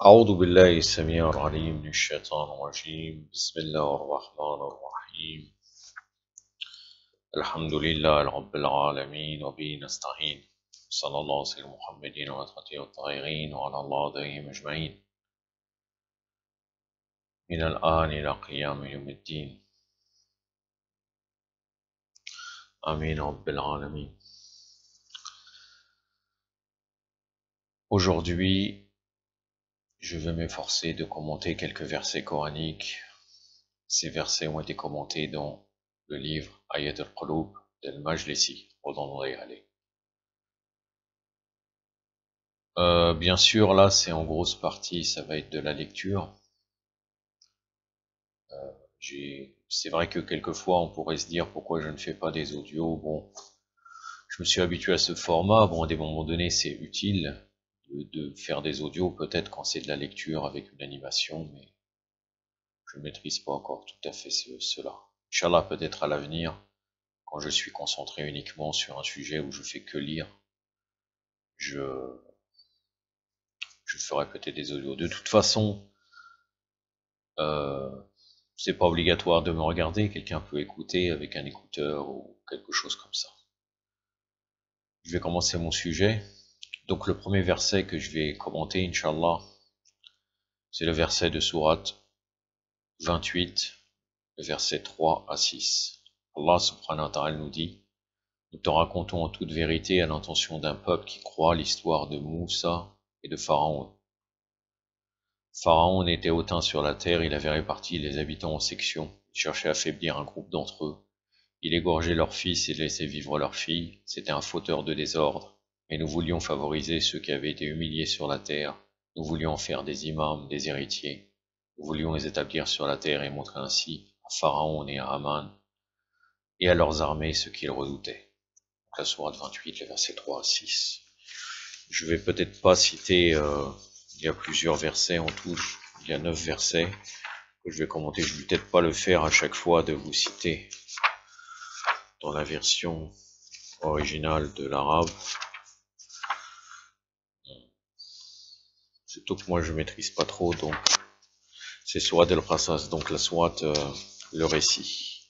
أعوذ بالله السميع العليم من الشيطان الرجيم بسم الله الرحمن الرحيم الحمد لله رب العالمين وبه نستعين صلى الله على سيدنا محمد وآله الطاهرين وعلى الله عليهم أجمعين من الآن إلى قيام يوم الدين آمين رب العالمين. Aujourd'hui, je vais m'efforcer de commenter quelques versets coraniques. Ces versets ont été commentés dans le livre Ayat al-Qulub d'Al-Majlisi, bien sûr, là, c'est en grosse partie, ça va être de la lecture. C'est vrai que quelquefois, on pourrait se dire pourquoi je ne fais pas des audios. Bon, je me suis habitué à ce format. Bon, à des moments donnés, c'est utile de faire des audios, peut-être quand c'est de la lecture avec une animation, mais je ne maîtrise pas encore tout à fait cela. Inch'Allah, peut-être à l'avenir, quand je suis concentré uniquement sur un sujet où je fais que lire, je ferai peut-être des audios. De toute façon, c'est pas obligatoire de me regarder, quelqu'un peut écouter avec un écouteur ou quelque chose comme ça. Je vais commencer mon sujet. Donc le premier verset que je vais commenter, Inch'Allah, c'est le verset de sourate 28, le verset 3 à 6. Allah subhanahu wa ta'ala nous dit: nous te racontons en toute vérité à l'intention d'un peuple qui croit l'histoire de Moussa et de Pharaon. Pharaon était hautain sur la terre, il avait réparti les habitants en sections, il cherchait à affaiblir un groupe d'entre eux. Il égorgeait leurs fils et laissait vivre leurs filles, c'était un fauteur de désordre. Mais nous voulions favoriser ceux qui avaient été humiliés sur la terre, nous voulions en faire des imams, des héritiers. Nous voulions les établir sur la terre et montrer ainsi à Pharaon et à Haman et à leurs armées ce qu'ils redoutaient. Donc la sourate 28, les versets 3 à 6. Je vais peut-être pas citer, il y a plusieurs versets en tout, il y a 9 versets que je vais commenter. Je vais peut-être pas le faire à chaque fois de vous citer dans la version originale de l'arabe. Surtout que moi je maîtrise pas trop, donc c'est sourate al-Qasas, donc la sourate, le récit.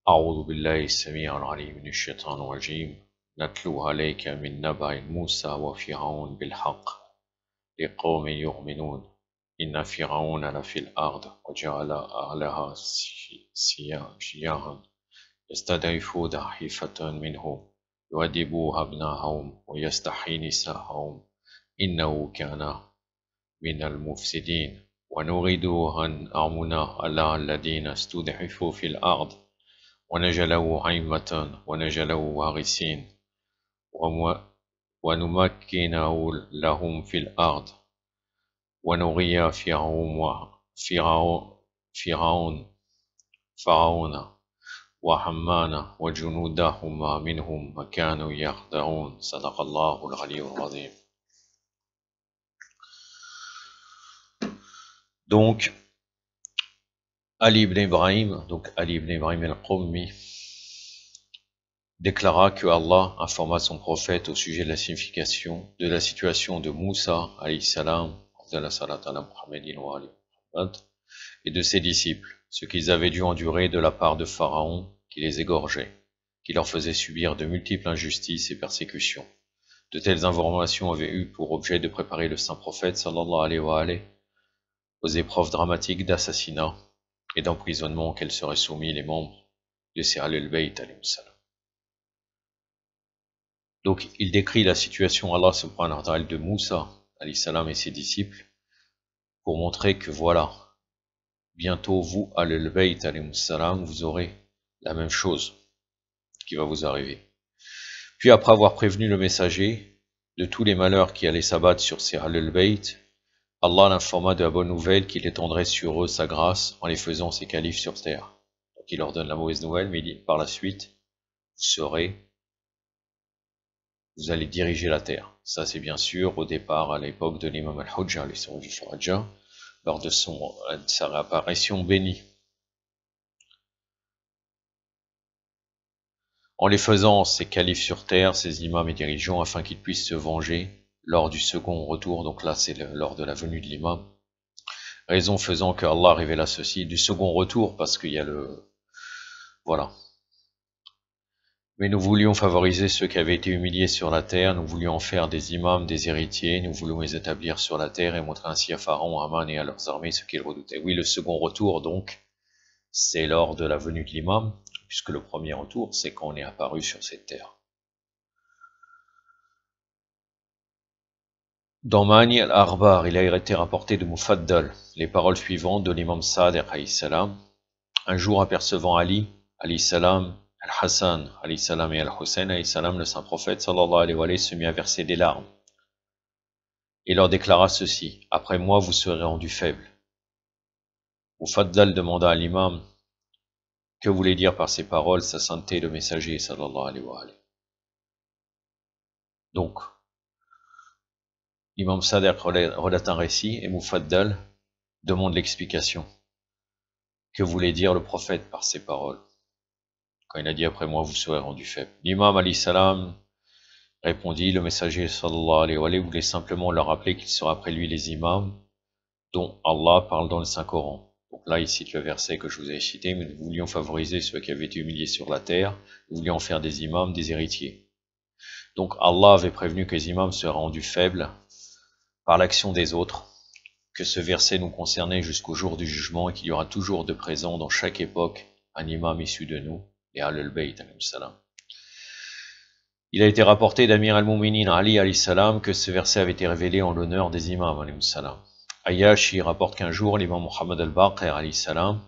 أعوذ بالله السميع العليم من الشيطان الرجيم نتلو عليك من نبأ موسى وفرعون بالحق لقوم يؤمنون إن فرعون لفي الأرض وجعل أهلها شيعا يستضعف طائفة منهم يؤدب أبناءهم ويستحيي نساءهم إنه كان من المفسدين ونريد أن نمن على الذين استضعفوا في الأرض ونجعله أئمة ونجعله وارثين ونمكن لهم في الأرض ونري فرعون وحمان وجنودهما منهم ما كانوا يخدعون صدق الله العلي العظيم. Donc Ali ibn Ibrahim al-Qummi déclara que Allah informa son prophète au sujet de la signification de la situation de Moussa alayhi salam et de ses disciples, ce qu'ils avaient dû endurer de la part de Pharaon qui les égorgeait, qui leur faisait subir de multiples injustices et persécutions. De telles informations avaient eu pour objet de préparer le saint prophète sallallahu alayhi wa alayhi aux épreuves dramatiques d'assassinat et d'emprisonnement auxquelles seraient soumis les membres de ces Ahlul Bayt alayhi salam. Donc il décrit la situation Allah subhanahu wa ta'ala de Moussa alayhi salam et ses disciples pour montrer que voilà, bientôt vous Ahlul Bayt alayhi salam, vous aurez la même chose qui va vous arriver. Puis après avoir prévenu le messager de tous les malheurs qui allaient s'abattre sur ces Ahlul Bayt, Allah l'informa de la bonne nouvelle qu'il étendrait sur eux sa grâce en les faisant ses califes sur terre. Donc il leur donne la mauvaise nouvelle, mais il dit par la suite, vous allez diriger la terre. Ça c'est bien sûr au départ à l'époque de l'imam al-Hujjah, lors de sa réapparition bénie. en les faisant ces califes sur terre, ces imams et dirigeants, afin qu'ils puissent se venger lors du second retour. Donc là, c'est lors de la venue de l'imam. Raison faisant que Allah révéla ceci du second retour, parce qu'il y a voilà. Mais nous voulions favoriser ceux qui avaient été humiliés sur la terre, nous voulions en faire des imams, des héritiers, nous voulions les établir sur la terre et montrer ainsi à Pharaon, à Aman et à leurs armées ce qu'ils redoutaient. Oui, le second retour, donc, c'est lors de la venue de l'imam, puisque le premier retour, c'est quand on est apparu sur cette terre. Dans Ma'ani al-Arbar, il a été rapporté de Mufaddal les paroles suivantes de l'imam Sadiq alayhi salam. Un jour, apercevant Ali alayhi salam, Al-Hassan alayhi salam et Al-Hussein alayhi salam, le saint prophète sallallahu alayhi wa sallam se mit à verser des larmes et leur déclara ceci: après moi vous serez rendus faibles. Mufaddal demanda à l'imam: que voulait dire par ces paroles sa sainteté le messager sallallahu alayhi wa sallam. Donc l'imam Sadiq relate un récit et Mufaddal demande l'explication. Que voulait dire le prophète par ces paroles quand il a dit après moi vous serez rendus faibles? L'imam alayhi salam répondit: le messager sallallahu alayhi wa sallam voulait simplement leur rappeler qu'il sera après lui les imams dont Allah parle dans le Saint-Coran. Donc là il cite le verset que je vous ai cité: mais nous voulions favoriser ceux qui avaient été humiliés sur la terre, nous voulions en faire des imams, des héritiers. Donc Allah avait prévenu que les imams seraient rendus faibles par l'action des autres, que ce verset nous concernait jusqu'au jour du jugement et qu'il y aura toujours de présent dans chaque époque un imam issu de nous, et Ahlul Bayt alayhi salam. Il a été rapporté d'Amir al-Mouminin Ali alayhi salam que ce verset avait été révélé en l'honneur des imams alayhi salam. Ayyashi rapporte qu'un jour l'imam Muhammad al-Baqir alayhi salam,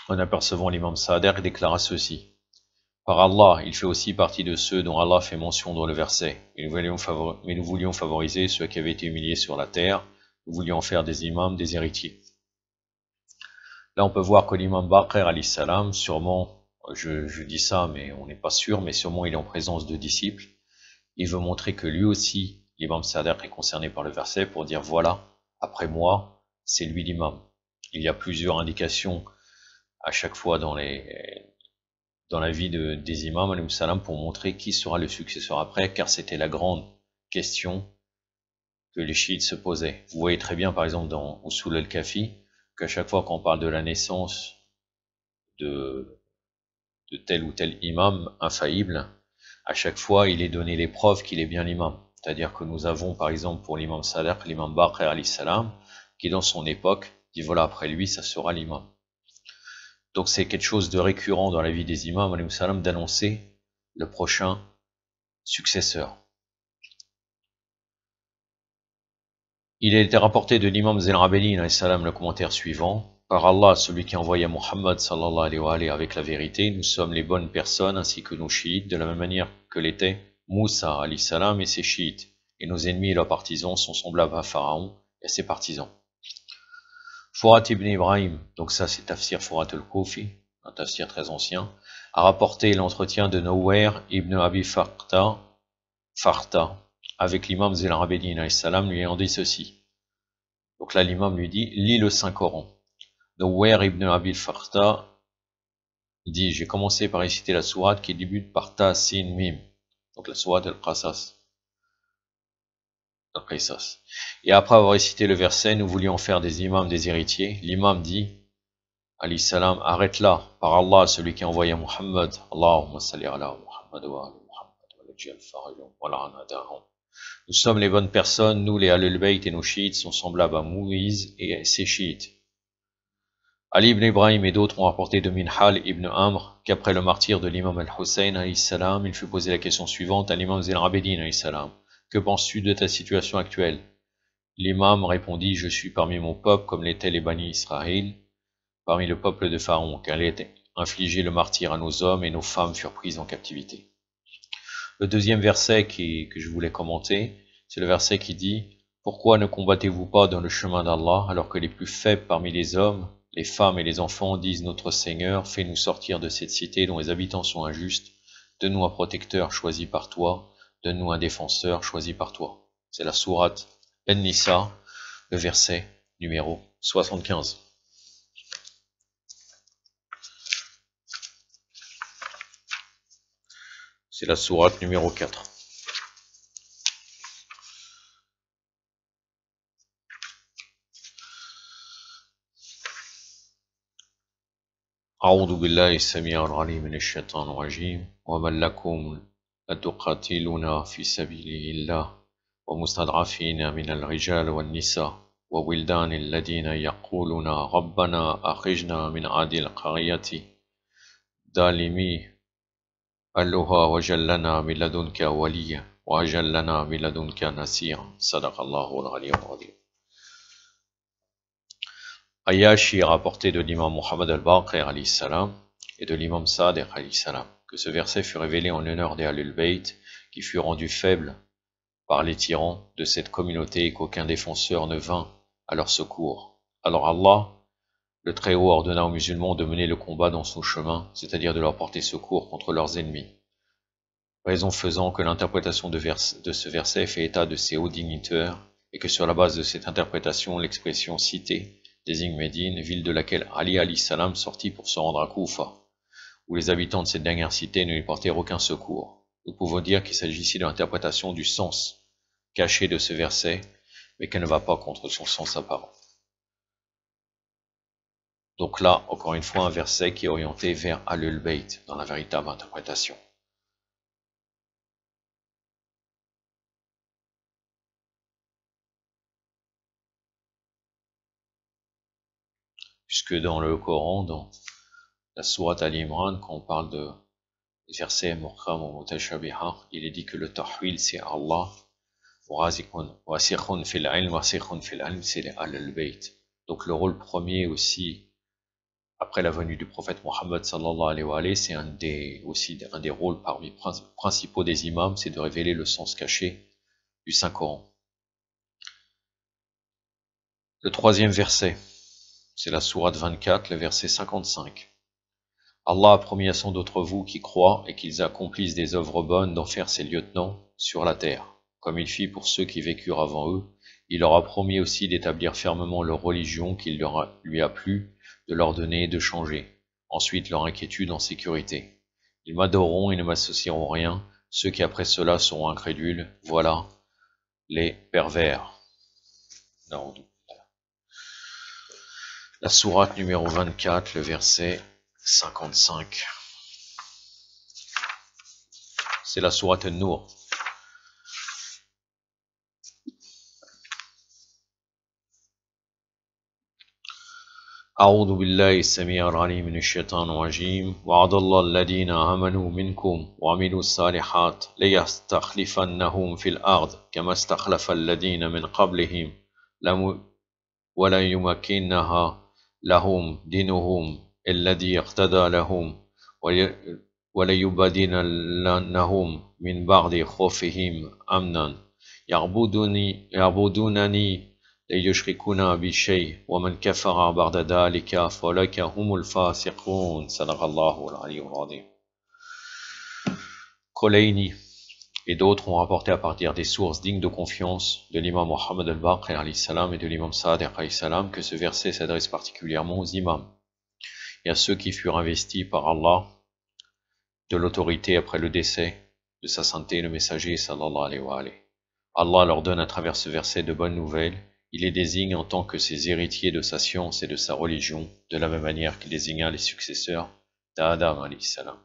en apercevant l'imam Sadiq, déclara ceci: par Allah, il fait aussi partie de ceux dont Allah fait mention dans le verset, mais nous voulions favoriser ceux qui avaient été humiliés sur la terre, nous voulions en faire des imams, des héritiers. Là on peut voir que l'imam Baqir alayhi salam, sûrement, je dis ça mais on n'est pas sûr, mais sûrement il est en présence de disciples, il veut montrer que lui aussi, l'imam Sadiq, est concerné par le verset pour dire voilà, après moi, c'est lui l'imam. Il y a plusieurs indications à chaque fois dans la vie des imams alayhi salam pour montrer qui sera le successeur après, car c'était la grande question que les chiites se posaient. Vous voyez très bien par exemple dans Usul al-Kafi qu'à chaque fois qu'on parle de la naissance de tel ou tel imam infaillible, à chaque fois il est donné les preuves qu'il est bien l'imam. C'est-à-dire que nous avons par exemple pour l'imam Sadiq, l'imam Baqir alayhi salam, qui dans son époque dit voilà, après lui ça sera l'imam. Donc c'est quelque chose de récurrent dans la vie des imams alayhi salam d'annoncer le prochain successeur. Il a été rapporté de l'imam Zayn al-Abidin alayhi salam le commentaire suivant: par Allah, celui qui envoya Muhammad sallallahu alayhi wa sallam avec la vérité, nous sommes les bonnes personnes ainsi que nos chiites, de la même manière que l'étaient Moussa alayhi salam et ses chiites, et nos ennemis et leurs partisans sont semblables à Pharaon et ses partisans. Furat ibn Ibrahim, donc ça c'est Tafsir Furat al-Kufi, un tafsir très ancien, a rapporté l'entretien de Nawar ibn Abi Farta avec l'imam Zayn al-Abidin alayhi salam, lui ayant dit ceci. Donc là l'imam lui dit: lis le Saint-Coran. Nawar ibn Abi Farta dit: j'ai commencé par réciter la sourate qui débute par Ta Sin Mim, donc la sourate al-Qasas. Et après avoir récité le verset, nous voulions faire des imams, des héritiers. L'imam dit alayhi salam: arrête là, par Allah, celui qui a envoyé Muhammad, Allahumma salli ala Muhammad wa ala Muhammad wa la. Nous sommes les bonnes personnes, nous les Ahlul Bayt et nos chiites sont semblables à Moïse et ses chiites. Ali ibn Ibrahim et d'autres ont rapporté de Minhal ibn Amr qu'après le martyre de l'imam al-Hussein alayhi salam, il fut posé la question suivante à l'imam Zayn al-Abidin alayhi salam: que penses-tu de ta situation actuelle? L'imam répondit: je suis parmi mon peuple comme l'étaient les Bani Israël, parmi le peuple de Pharaon, car il a infligé le martyre à nos hommes et nos femmes furent prises en captivité. Le deuxième verset que je voulais commenter, c'est le verset qui dit: pourquoi ne combattez-vous pas dans le chemin d'Allah alors que les plus faibles parmi les hommes, les femmes et les enfants disent: notre Seigneur, fais-nous sortir de cette cité dont les habitants sont injustes, donne-nous un protecteur choisi par toi, donne-nous un défenseur choisi par toi. C'est la sourate An-Nisa, le verset numéro 75. C'est la sourate numéro 4. أعوذ بالله السميع العليم من الشيطان الرجيم ومن لكم لتقاتلون في سبيل الله ومستضعفين من الرجال والنساء وولدان الذين يقولون ربنا أخرجنا من هذه القرية ظالمي أهلها واجعل لنا من لدنك وليا واجعل لنا من لدنك نصيرا صدق الله العلي العظيم. Ayyash est rapporté de l'imam Muhammad al-Baqir alayhi salam et de l'imam Sadiq alayhi salam que ce verset fut révélé en l'honneur des Ahlul Bayt qui fut rendu faible par les tyrans de cette communauté et qu'aucun défenseur ne vint à leur secours. Alors Allah, le Très-Haut, ordonna aux musulmans de mener le combat dans son chemin, c'est-à-dire de leur porter secours contre leurs ennemis. Raison faisant que l'interprétation de ce verset fait état de ces hauts dignitaires et que sur la base de cette interprétation, l'expression citée désigne Médine, ville de laquelle Ali alayhi salam sortit pour se rendre à Koufa, où les habitants de cette dernière cité ne lui portèrent aucun secours. Nous pouvons dire qu'il s'agit ici de l'interprétation du sens caché de ce verset, mais qu'elle ne va pas contre son sens apparent. Donc là, encore une fois, un verset qui est orienté vers Ahlul Bayt, dans la véritable interprétation. Puisque dans le Coran, dans la sourate Al-Imran, quand on parle de versets muhkam ou mutashabiha, il est dit que le tahwil c'est Allah, wasikhun fil ilm, c'est les Ahlul Bayt. Donc le rôle premier aussi, après la venue du prophète Mohammed sallallahu alayhi wa alayhi, c'est un des rôles parmi principaux des imams, c'est de révéler le sens caché du Saint-Coran. Le troisième verset, c'est la sourate 24, le verset 55. Allah a promis à cent d'entre vous qui croient et qu'ils accomplissent des œuvres bonnes d'en faire ses lieutenants sur la terre, comme il fit pour ceux qui vécurent avant eux. Il leur a promis aussi d'établir fermement leur religion qu'il lui a plu de leur donner et de changer. Ensuite leur inquiétude en sécurité. Ils m'adoreront et ne m'associeront rien. Ceux qui après cela seront incrédules, voilà les pervers. Non. La sourate numéro 24, le verset 55. C'est la sourate An-Nur. أعوذ بالله السميع العليم من الشيطان الرجيم وعد الله الذين آمنوا منكم وعملوا الصالحات ليستخلفنهم في الأرض كما استخلف الذين من قبلهم ولا يمكنها لهم دينهم الذي اقتدى لهم وليبدلنهم من بعد خوفهم أمنا يعبدونني لا يشركون بي شيء ومن كفر بعد ذلك فأولئك هم الفاسقون صدق الله العلي العظيم. Kolayni et d'autres ont rapporté à partir des sources dignes de confiance de l'imam Muhammad al-Baqir alayhi salam et de l'imam Sadiq alayhi salam que ce verset s'adresse particulièrement aux imams et à ceux qui furent investis par Allah de l'autorité après le décès de sa sainteté le messager sallallahu alayhi wa alayhi. Allah leur donne à travers ce verset de bonnes nouvelles. Il les désigne en tant que ses héritiers de sa science et de sa religion, de la même manière qu'il désigna les successeurs d'Adam alayhi salam.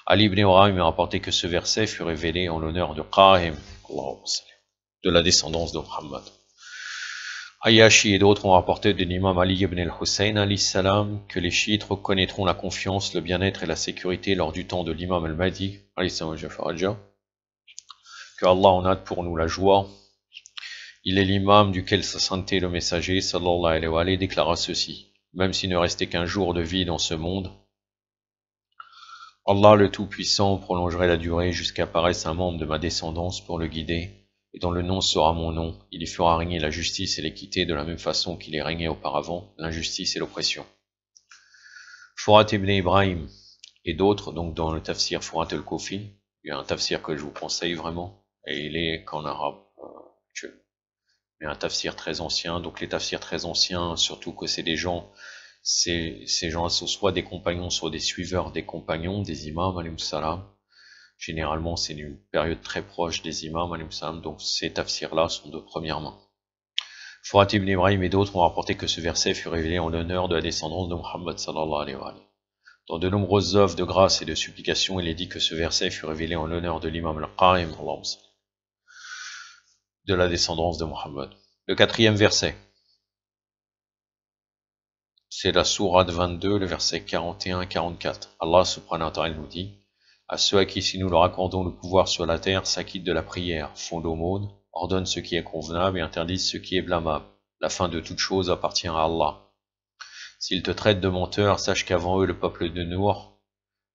Ali ibn Uraym a rapporté que ce verset fut révélé en l'honneur de Qahim, de la descendance de Muhammad. Ayyashi et d'autres ont rapporté de l'imam Ali ibn al-Hussein alayhi salam que les chiites reconnaîtront la confiance, le bien-être et la sécurité lors du temps de l'imam al-Mahdi alayhi salam, que Allah en a pour nous la joie. Il est l'imam duquel sa sainteté le messager sallallahu alayhi wa alayhi déclara ceci: même s'il ne restait qu'un jour de vie dans ce monde, Allah le Tout-Puissant prolongerait la durée jusqu'à apparaisse un membre de ma descendance pour le guider, et dont le nom sera mon nom. Il y fera régner la justice et l'équité de la même façon qu'il y régnait auparavant l'injustice et l'oppression. Furat ibn Ibrahim et d'autres, donc dans le tafsir Furat al-Kofi, il y a un tafsir que je vous conseille vraiment, et il est qu'en arabe actuellement. Mais un tafsir très ancien, donc les tafsirs très anciens, surtout que c'est des gens, ces gens sont soit des compagnons, soit des suiveurs des compagnons, des imams, alayhi salam. Généralement, c'est une période très proche des imams, alayhim salam, donc ces tafsirs-là sont de première main. Furat ibn Ibrahim et d'autres ont rapporté que ce verset fut révélé en l'honneur de la descendance de Muhammad sallallahu alayhi wa sallam. Dans de nombreuses œuvres de grâce et de supplication, il est dit que ce verset fut révélé en l'honneur de l'imam al-Qa'im, de la descendance de Muhammad. Le quatrième verset, c'est la sourate 22, le verset 41-44. Allah subhanahu wa ta'ala nous dit: à ceux à qui si nous leur accordons le pouvoir sur la terre s'acquittent de la prière, font l'aumône, ordonnent ce qui est convenable et interdisent ce qui est blâmable. La fin de toute chose appartient à Allah. S'ils te traitent de menteur, sache qu'avant eux le peuple de Nour,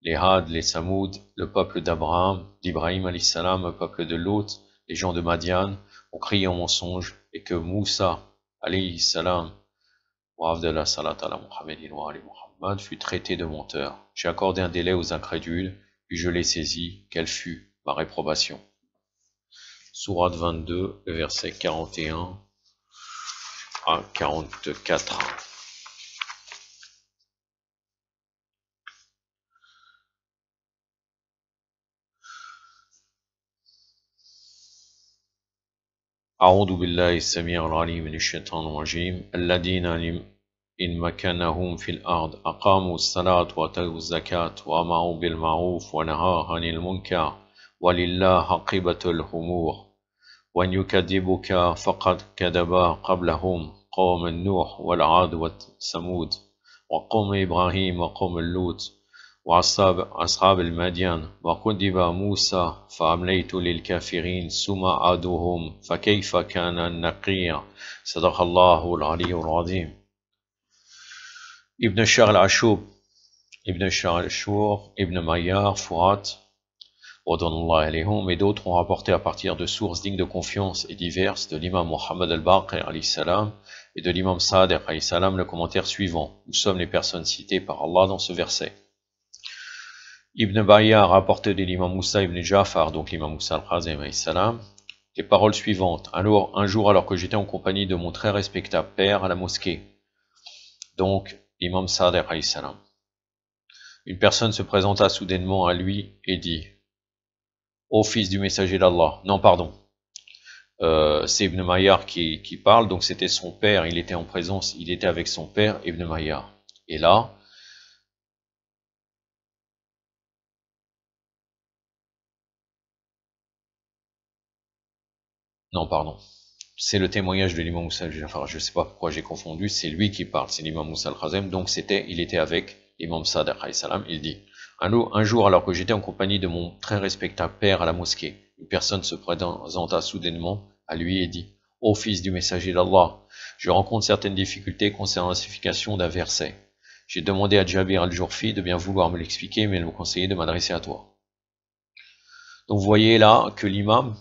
les Had, les Samoud, le peuple d'Abraham, d'Ibrahim alayhi salam, le peuple de Lot, les gens de Madian, ont crié en mensonge, et que Moussa alayhi salam, wa afdallah salat ala Muhammadin wa ali Muhammad, fut traité de menteur. J'ai accordé un délai aux incrédules, puis je l'ai saisi, quelle fut ma réprobation. Sourate 22, versets 41 à 44. أعوذ بالله السميع العليم من الشيطان الرجيم الذين إن مكنهم في الأرض أقاموا الصلاة وآتوا الزكاة وأمروا بالمعروف ونهوا عن المنكر ولله عاقبة الأمور وإن يكذبوك فقد كذب قبلهم قوم نوح والعاد والثمود وقوم إبراهيم وقوم لوط وأصحاب المدين وكذب موسى فأمليت للكافرين ثم عادوهم فكيف كان النقير. صدق الله العلي العظيم. Ibn Shahr al-Ashur, Ibn Mayyar, Furat, et d'autres ont rapporté à partir de sources dignes de confiance et diverses de l'imam Muhammad al-Baqir alayhi salam et de l'imam Sadiq alayhi salam le commentaire suivant: nous sommes les personnes citées par Allah dans ce verset. Ibn Bayyar a rapporté de l'imam Moussa ibn Ja'far, donc l'imam Moussa al-Khazim alayhi salam, les paroles suivantes: un jour alors que j'étais en compagnie de mon très respectable père à la mosquée, donc l'imam Sadiq alayhi salam, une personne se présenta soudainement à lui et dit: ô fils du messager d'Allah. Non, pardon. C'est Ibn Mayyar qui parle, donc c'était son père, il était en présence, il était avec son père, Ibn Mayyar. Et là, non, pardon. C'est le témoignage de l'imam Moussa al-Jafar, je ne sais pas pourquoi j'ai confondu, c'est lui qui parle, c'est l'imam Moussa al-Khazem, donc il était avec l'imam Sadiq alayhi salam, il dit: un jour alors que j'étais en compagnie de mon très respectable père à la mosquée, une personne se présenta soudainement à lui et dit: ô fils du messager d'Allah, je rencontre certaines difficultés concernant la signification d'un verset. J'ai demandé à Jabir al-Jurfi de bien vouloir me l'expliquer, mais il me conseillait de m'adresser à toi. Donc vous voyez là que l'imam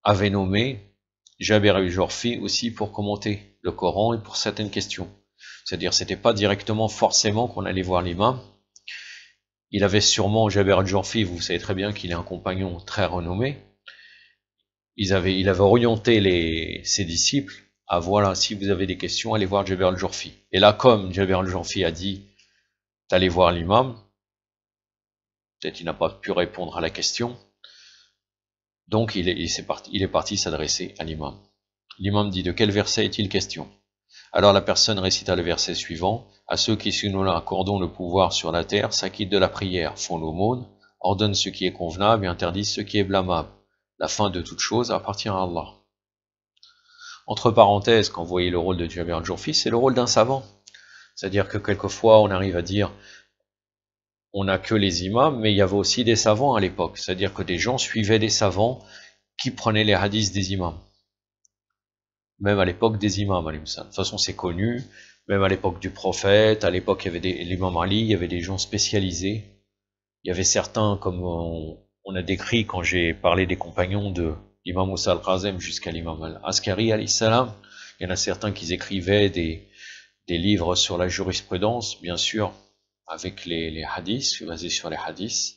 avait nommé Jabir al-Jurfi aussi pour commenter le Coran et pour certaines questions. C'est-à-dire c'était pas directement forcément qu'on allait voir l'imam. Il avait sûrement, Jabir al-Jurfi, vous savez très bien qu'il est un compagnon très renommé. Il avait orienté ses disciples à: voilà, si vous avez des questions, allez voir Jabir al-Jurfi. Et là, comme Jabir al-Jurfi a dit d'aller voir l'imam, peut-être il n'a pas pu répondre à la question, donc il est parti s'adresser à l'imam. L'imam dit: de quel verset est-il question? Alors la personne récita le verset suivant: à ceux qui, si nous leur accordons le pouvoir sur la terre, s'acquittent de la prière, font l'aumône, ordonnent ce qui est convenable et interdisent ce qui est blâmable. La fin de toute chose appartient à Allah. Entre parenthèses, quand vous voyez le rôle de Jabir al-Jurfi, c'est le rôle d'un savant. C'est-à-dire que quelquefois on arrive à dire on n'a que les imams, mais il y avait aussi des savants à l'époque. C'est-à-dire que des gens suivaient des savants qui prenaient les hadiths des imams. Même à l'époque des imams, de toute façon c'est connu, même à l'époque du prophète, à l'époque il y avait l'imam Ali, il y avait des gens spécialisés. Il y avait certains, comme on a décrit quand j'ai parlé des compagnons de l'imam Moussa al-Khazem jusqu'à l'imam al-Askari alayhi salam, il y en a certains qui écrivaient des livres sur la jurisprudence, bien sûr, avec les hadiths, basés sur les hadiths,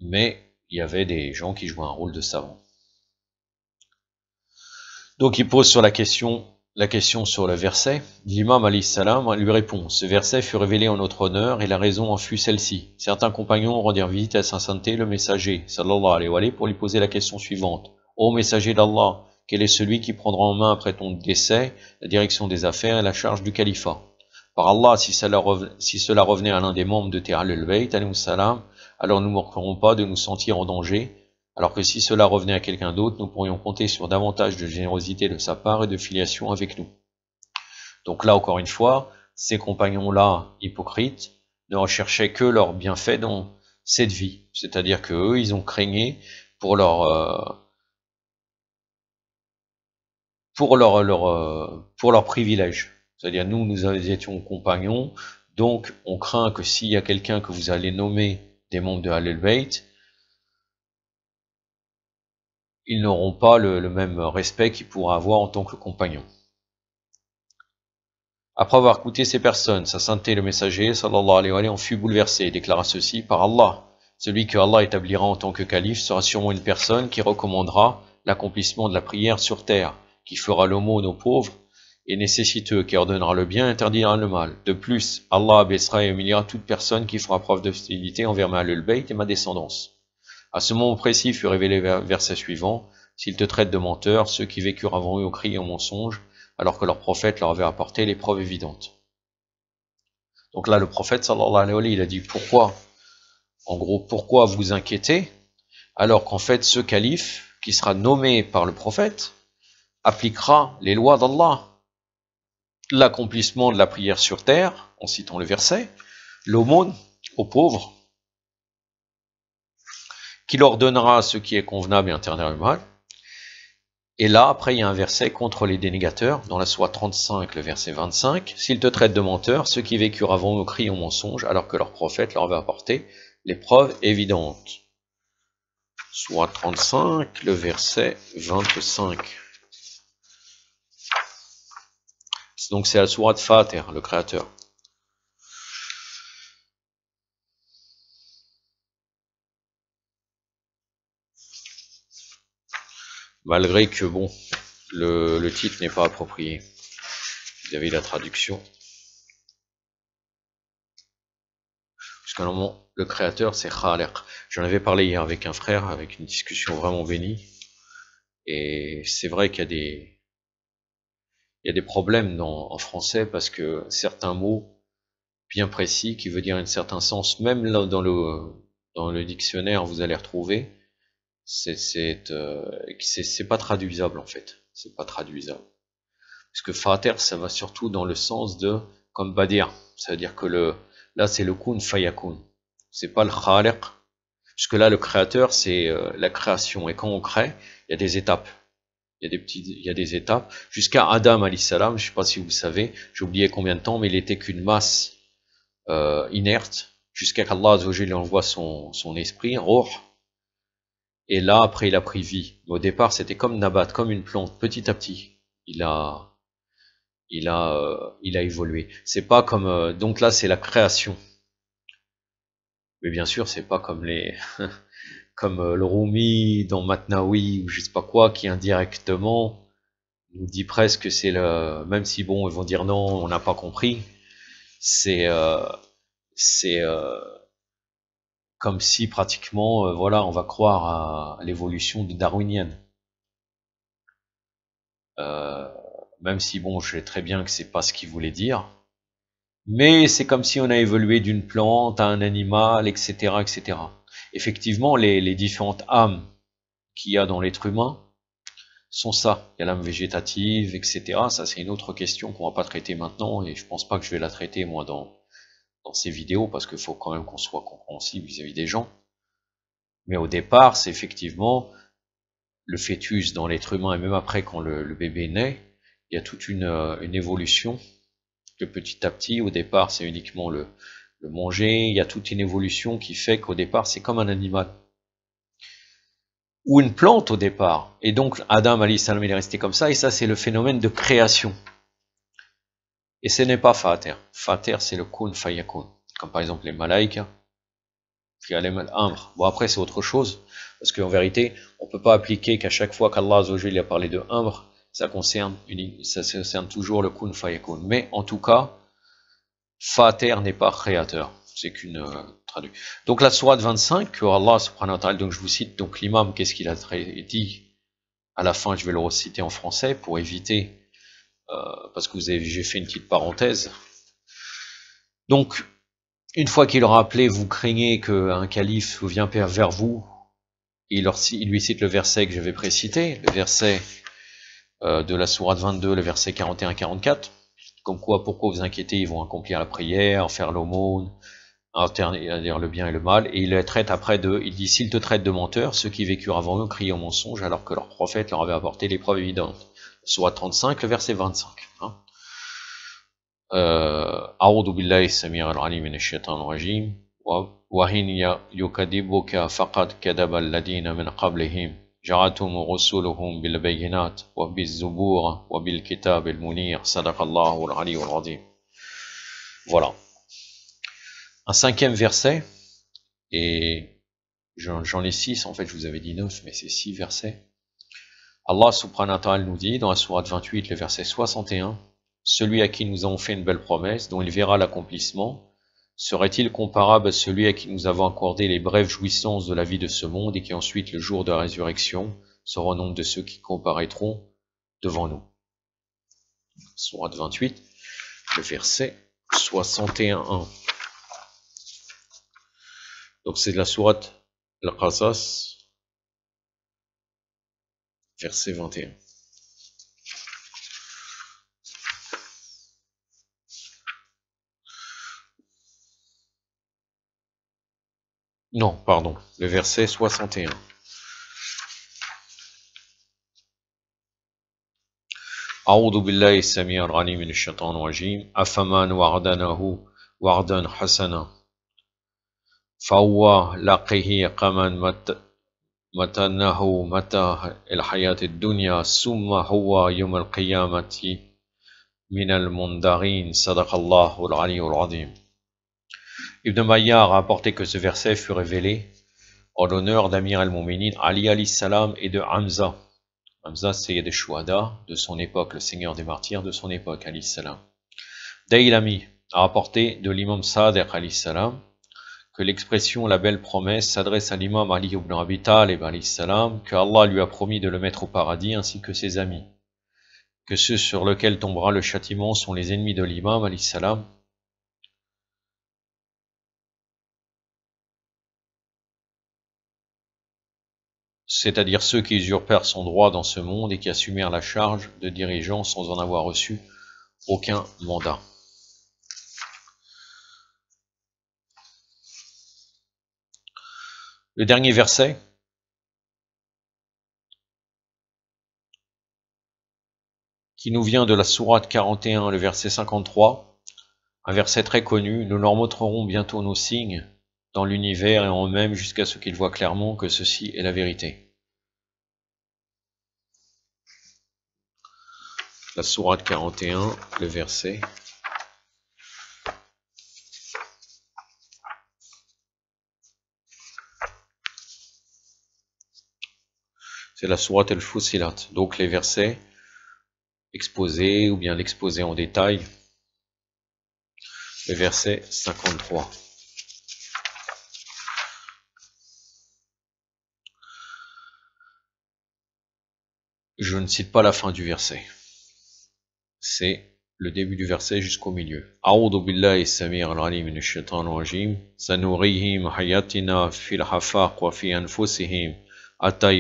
mais il y avait des gens qui jouaient un rôle de savants. Donc il pose sur la question la question sur le verset, l'imam alayhi salam lui répond, ce verset fut révélé en notre honneur et la raison en fut celle-ci. Certains compagnons rendirent visite à sa sainteté le messager, sallallahu alayhi wa sallam, pour lui poser la question suivante. Ô messager d'Allah, quel est celui qui prendra en main après ton décès la direction des affaires et la charge du califat? Par Allah, si cela revenait à l'un des membres de Ahlul Bayt, alayhi salam, alors nous ne manquerons pas de nous sentir en danger, alors que si cela revenait à quelqu'un d'autre, nous pourrions compter sur davantage de générosité de sa part et de filiation avec nous. Donc là, encore une fois, ces compagnons-là, hypocrites, ne recherchaient que leur bienfait dans cette vie. C'est-à-dire qu'eux, ils ont craigné pour leur privilège. C'est-à-dire, nous étions compagnons, donc on craint que s'il y a quelqu'un que vous allez nommer des membres de Ahlul Bayt, ils n'auront pas le même respect qu'ils pourraient avoir en tant que compagnons. Après avoir écouté ces personnes, sa sainteté le messager, sallallahu alayhi wa sallam, en fut bouleversé et déclara ceci par Allah. Celui que Allah établira en tant que calife sera sûrement une personne qui recommandera l'accomplissement de la prière sur terre, qui fera l'aumône aux pauvres et nécessiteux, qui ordonnera le bien et interdira le mal. De plus, Allah abaissera et humiliera toute personne qui fera preuve d'hostilité envers ma Ahlul Bayt et ma descendance. À ce moment précis fut révélé verset suivant, s'ils te traitent de menteur, ceux qui vécurent avant eux ont crié en mensonge, alors que leur prophète leur avait apporté les preuves évidentes. Donc là, le prophète, sallallahu alayhi wa sallam, il a dit pourquoi, en gros, pourquoi vous inquiétez, alors qu'en fait, ce calife, qui sera nommé par le prophète, appliquera les lois d'Allah, l'accomplissement de la prière sur terre, en citant le verset, l'aumône aux pauvres, qui leur donnera ce qui est convenable et interdira le mal. Et là, après, il y a un verset contre les dénégateurs, dans la sourate 35, le verset 25. S'ils te traitent de menteur, ceux qui vécurent avant eux crient en mensonge, alors que leur prophète leur avait apporté les preuves évidentes. Sourate 35, le verset 25. Donc c'est la sourate Fatir, le créateur. Malgré que, bon, le titre n'est pas approprié. Vous avez la traduction. Parce qu'à un moment, le créateur, c'est Khaliq. J'en avais parlé hier avec un frère, avec une discussion vraiment bénie. Et c'est vrai qu'il y a des problèmes en français parce que certains mots bien précis, qui veut dire un certain sens, même là dans le dictionnaire, vous allez retrouver, c'est pas traduisable en fait. C'est pas traduisable. Parce que Fater, ça va surtout dans le sens de, comme Badir. Ça veut dire que là c'est le kun fayakun. C'est pas le khaliq. Parce que là le créateur c'est la création. Et quand on crée, il y a des étapes. Il y a des étapes. Jusqu'à Adam alayhi salam, je sais pas si vous savez, j'ai oublié combien de temps, mais il était qu'une masse inerte. Jusqu'à qu'Allah azawajal envoie son esprit, ruh. Et là, après, il a pris vie. Mais au départ, c'était comme Nabat, comme une plante. Petit à petit, il a évolué. C'est pas comme donc là, c'est la création. Mais bien sûr, c'est pas comme comme le Rumi dans Matnawi ou je sais pas quoi, qui indirectement nous dit presque que c'est même si bon, ils vont dire non, on n'a pas compris. C'est comme si pratiquement, voilà, on va croire à l'évolution darwinienne. Même si bon, je sais très bien que c'est pas ce qu'il voulait dire, mais c'est comme si on a évolué d'une plante à un animal, etc., etc. Effectivement, les différentes âmes qu'il y a dans l'être humain sont ça. Il y a l'âme végétative, etc. Ça, c'est une autre question qu'on va pas traiter maintenant, et je pense pas que je vais la traiter moi dans ces vidéos, parce qu'il faut quand même qu'on soit compréhensible vis-à-vis des gens. Mais au départ, c'est effectivement le fœtus dans l'être humain, et même après quand le bébé naît, il y a toute une évolution, que petit à petit, au départ, c'est uniquement le manger, il y a toute une évolution qui fait qu'au départ, c'est comme un animal. Ou une plante au départ. Et donc, Adam, alayhi salam, il est resté comme ça, et ça, c'est le phénomène de création. Et ce n'est pas Fater. Fater, c'est le kun fayakun. Comme par exemple les malaïkas, puis les amr. Bon, après, c'est autre chose, parce qu'en vérité, on peut pas appliquer qu'à chaque fois qu'Allah a parlé de amr, ça concerne toujours le kun fayakun. Mais en tout cas, Fater n'est pas créateur. C'est qu'une traduction. Donc la sourate 25, que Allah subhanahu wa ta'ala, donc je vous cite, donc l'imam, qu'est-ce qu'il a dit à la fin, je vais le reciter en français pour éviter, parce que j'ai fait une petite parenthèse. Donc, une fois qu'il aura appelé, vous craignez qu'un calife vient vers vous, il lui cite le verset que je vais préciter, le verset de la sourate 22, le verset 41-44, comme quoi, pourquoi vous inquiétez, ils vont accomplir la prière, faire l'aumône, dire le bien et le mal, et il les traite après il dit, s'ils te traitent de menteur, ceux qui vécurent avant eux crient au mensonge, alors que leur prophète leur avait apporté les preuves évidentes. Sourate 35, le verset 25. أعوذ بالله السميع العليم من الشيطان الرجيم وإن يكذبوك فقد كذب الذين من قبلهم جاءتهم رسلهم بالبينات وبالزبور وبالكتاب المنير صدق الله العلي العظيم. Voilà. Un cinquième verset, et j'en ai 6, en fait je vous avais dit 9, mais c'est 6 versets. Allah subhanahu wa ta'ala nous dit dans la sourate 28, le verset 61, celui à qui nous avons fait une belle promesse, dont il verra l'accomplissement, serait-il comparable à celui à qui nous avons accordé les brèves jouissances de la vie de ce monde et qui ensuite, le jour de la résurrection, sera au nombre de ceux qui comparaîtront devant nous. Sourate 28, le verset 61. Donc c'est de la sourate Al-Qasas, verset 21. Non, pardon, le verset 61. أعوذ بالله السميع العليم من الشيطان الرجيم أفمن وعدناه وعدا حسنا فهو لاقيه كمن متنه متاع الحياة الدنيا ثم هو يوم القيامة من المنذرين صدق الله العلي العظيم. Ibn Mayyar a rapporté que ce verset fut révélé en l'honneur d'Amir al-Mouminin Ali alayhi salam et de Hamza. Hamza, c'est des Shuhada de son époque, le seigneur des martyrs de son époque, alayhi salam. Daylami a rapporté de l'imam Sadiq alayhi salam que l'expression la belle promesse s'adresse à l'imam Ali ibn Abi Talib alayhi salam, que Allah lui a promis de le mettre au paradis ainsi que ses amis, que ceux sur lesquels tombera le châtiment sont les ennemis de l'imam alayhi salam, c'est-à-dire ceux qui usurpèrent son droit dans ce monde et qui assumèrent la charge de dirigeants sans en avoir reçu aucun mandat. Le dernier verset, qui nous vient de la sourate 41, le verset 53, un verset très connu, nous leur montrerons bientôt nos signes dans l'univers et en eux-mêmes jusqu'à ce qu'ils voient clairement que ceci est la vérité. La sourate 41, le verset. C'est la sourate al-Fussilat, donc les versets exposés ou bien l'exposé en détail, le verset 53. Je ne cite pas la fin du verset. C'est le début du verset jusqu'au milieu. A'udhu billahi samir al-alim minash shaitanir rajim. Sanurihim hayatina fil hafaq wa fi anfusihim hatta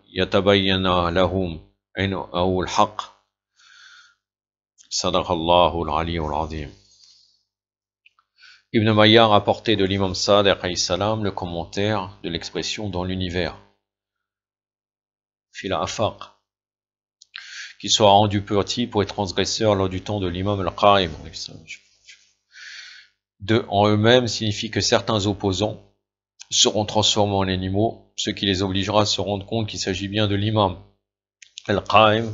yatabayyana lahum annahu al-haq. Sadaqallahu al-ali al-azim. Ibn Mayyar a rapporté de l'imam Sadiq alayhi salam le commentaire de l'expression dans l'univers. Fil hafaq, qui sera rendu petit pour les transgresseurs lors du temps de l'imam al-Qa'im. En eux-mêmes signifie que certains opposants seront transformés en animaux, ce qui les obligera à se rendre compte qu'il s'agit bien de l'imam al-Qa'im,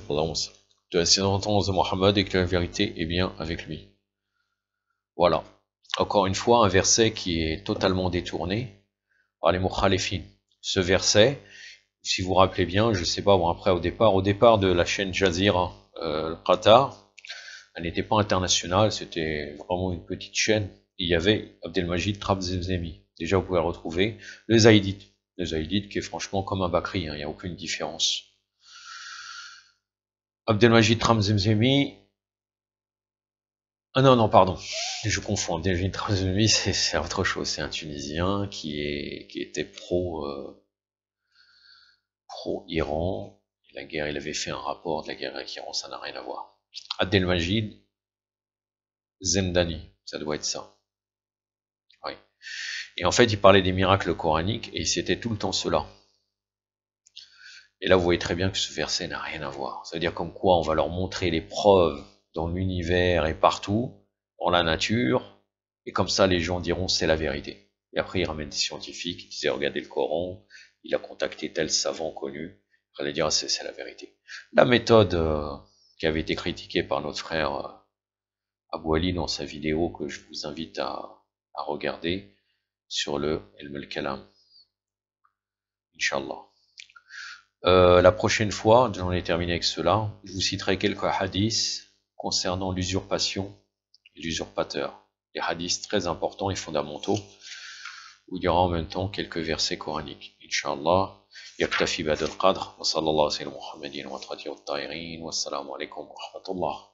de la sentence de Mohammed, et que la vérité est bien avec lui. Voilà. Encore une fois, un verset qui est totalement détourné par les mukhalifin. Ce verset, Si vous vous rappelez bien, je sais pas, bon après au départ de la chaîne Jazeera, le Qatar, elle n'était pas internationale, c'était vraiment une petite chaîne. Il y avait Abdelmajid Trabzemzemi. Déjà, vous pouvez le retrouver. Le Zaïdite qui est franchement comme un Bakri, hein, il n'y a aucune différence. Abdelmajid Trabzemzemi. Ah non, non, pardon. Je confonds. Abdelmajid Trabzemzemi, c'est autre chose. C'est un Tunisien qui était pro Iran. La guerre, il avait fait un rapport de la guerre avec l'Iran, ça n'a rien à voir. Abdelmajid Zemdani, ça doit être ça. Oui. Et en fait, il parlait des miracles coraniques et c'était tout le temps cela. Et là, vous voyez très bien que ce verset n'a rien à voir. Ça veut dire comme quoi on va leur montrer les preuves dans l'univers et partout, dans la nature, et comme ça les gens diront c'est la vérité. Et après, ils ramènent des scientifiques, ils disaient regardez le Coran, il a contacté tel savant connu, il allait dire ah, c'est la vérité. La méthode qui avait été critiquée par notre frère Abou Ali dans sa vidéo que je vous invite à regarder sur le Ilm al-Kalam, Inch'Allah. La prochaine fois, j'en ai terminé avec cela, je vous citerai quelques hadiths concernant l'usurpation et l'usurpateur. Des hadiths très importants et fondamentaux, où il y aura en même temps quelques versets coraniques. Inch'Allah, yaktafi ba'd al-qadr, wa sallallahu alayhi wa sallam Muhammadin wa atrati wa ta'irin, wa assalamu alaikum wa rahmatullah.